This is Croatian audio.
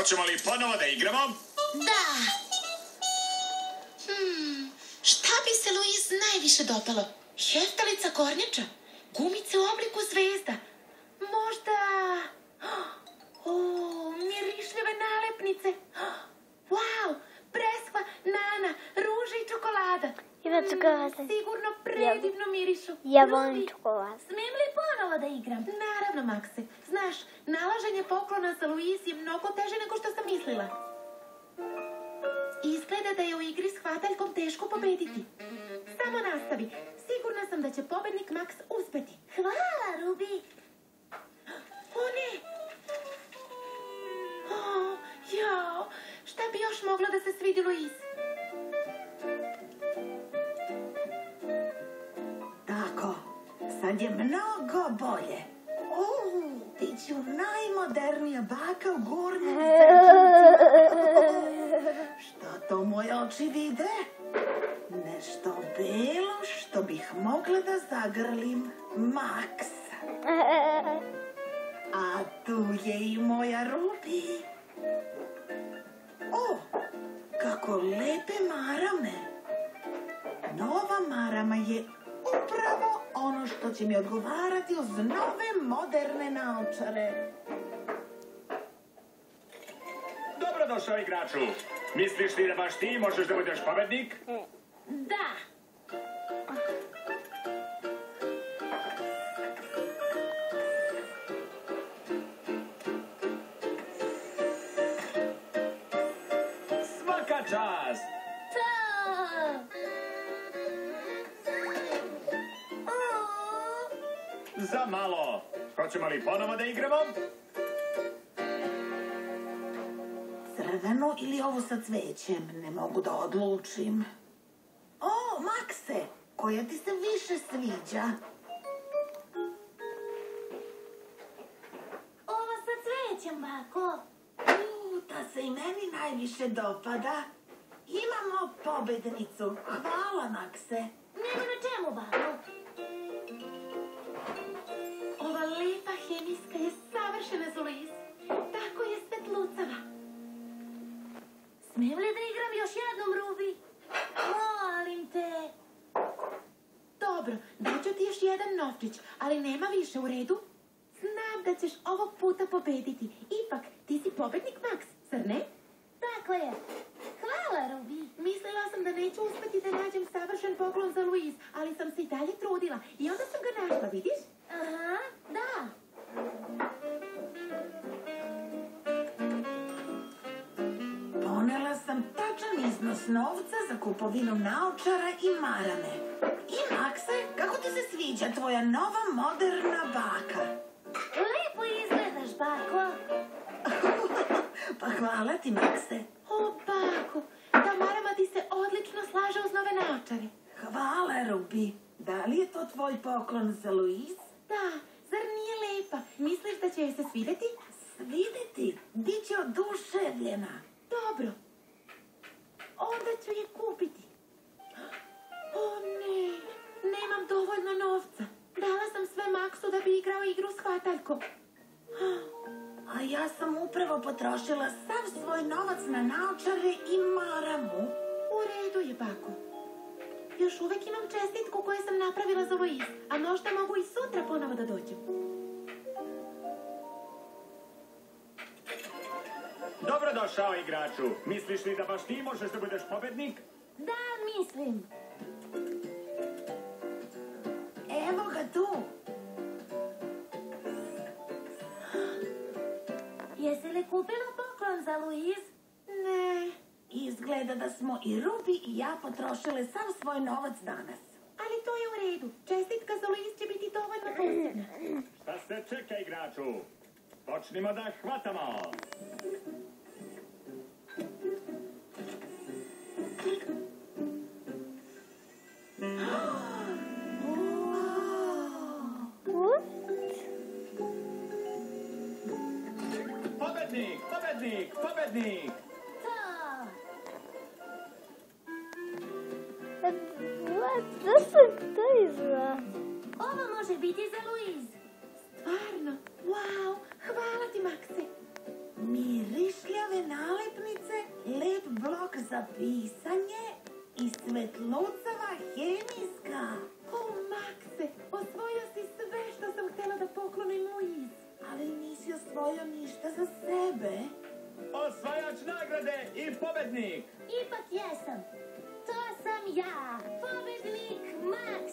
Hoćemo li ponovo da igramo? Da. Šta bi se Luis najviše dopalo? Heftalica kornjača? Gumice u obliku zvezda? Možda... mirišljive nalepnice? Wow, breskva, nana, ruže i čokolada. Ima čokolada. Sigurno predivno mirišu. Ja volim čokoladu. Smijem li ponovo da igram? Naravno, Makse. Znaš, nalaženje poklona za Luis je mnogo teže nego što sam mislila. Izgleda da je u igri s hvataljkom teško pobediti. Samo nastavi. Sigurna sam da će pobednik Max uspeti. Hvala, Ruby. O, ne. Jao, šta bi još moglo da se svidi Luis? Tako, sad je mnogo bolje. Ti ću najmodernija baka u gornjem Srđancu. Šta to moje oči vide? Nešto belo što bih mogla da zagrlim. Max. A tu je i moja Ruby. O, kako lepe marame. Nova marama je upravo ono što će mi odgovarati uz nove moderne naočare. Dobrodošao, igraču. Misliš li da baš ti možeš da budeš pobednik? Da. Svaka čast! Za malo. Hoćemo li ponovo da igramo? Crvenu ili ovu sa cvećem? Ne mogu da odlučim. O, Makse, koja ti se više sviđa? Ova sa cvećem, bako. Ta se i meni najviše dopada. Imamo pobednicu. Hvala, Makse. Nema na čemu, bako. Ova lepa hemijska je savršena za Luis. Tako je svetlucava. Smijem li da igram još jednom, Ruby? Molim te. Dobro, daću ti još jedan novčić, ali nema više, u redu? Znam da ćeš ovog puta pobediti. Ipak, ti si pobednik, Max, zar ne? Tako je. Hvala, Ruby. Mislila sam da neću uspeti da nađem savršen poklon za Luis, ali sam se i dalje trudila. I onda sam ga našla, vidiš? Aha, da. Ponela sam tačan iznos novca za kupovinu naočara i marame. I Makse, kako ti se sviđa tvoja nova moderna baka? Lepo izgledaš, bako. Pa hvala ti, Makse. O, bako, ta marama ti se odlično slaže uz nove naočare. Hvala, Ruby. Da li je to tvoj poklon za Luis? Da, zar nije lepa? Misliš da će joj se svideti? Svideti? Biće oduševljena. Dobro. Onda ću je kupiti. O ne, nemam dovoljno novca. Dala sam sve Maksu da bi igrao igru s hvataljkom. A ja sam upravo potrošila sav svoj novac na naočare i maramu. U redu je, bako. Još uvek imam čestitku koju sam napravila za Luis, a možda mogu i sutra ponovo da dođem. Dobrodošao, igraču. Misliš li da baš ti možeš da budeš pobednik? Da, mislim. Evo ga tu. Jesi li kupila poklon za Luis? Ne. Izgleda da smo i Ruby i ja potrošile sav svoj novac danas. Ali to je u redu. Čestitka za Luis će biti dovoljno posebna. Šta se čeka, igraču? Počnimo da hvatamo. Pobednik, pobednik, pobednik! To izgleda. Ovo može biti za Luis. Stvarno? Wow, hvala ti, Makse. Mirišljave za pisanje i svetlucava hemijska. O, Makse, osvojio si sve što sam htjela da poklonim Luiz. Ali nisi osvojio ništa za sebe. Osvajač nagrade i pobednik. Ipak jesam. To sam ja, pobednik Max.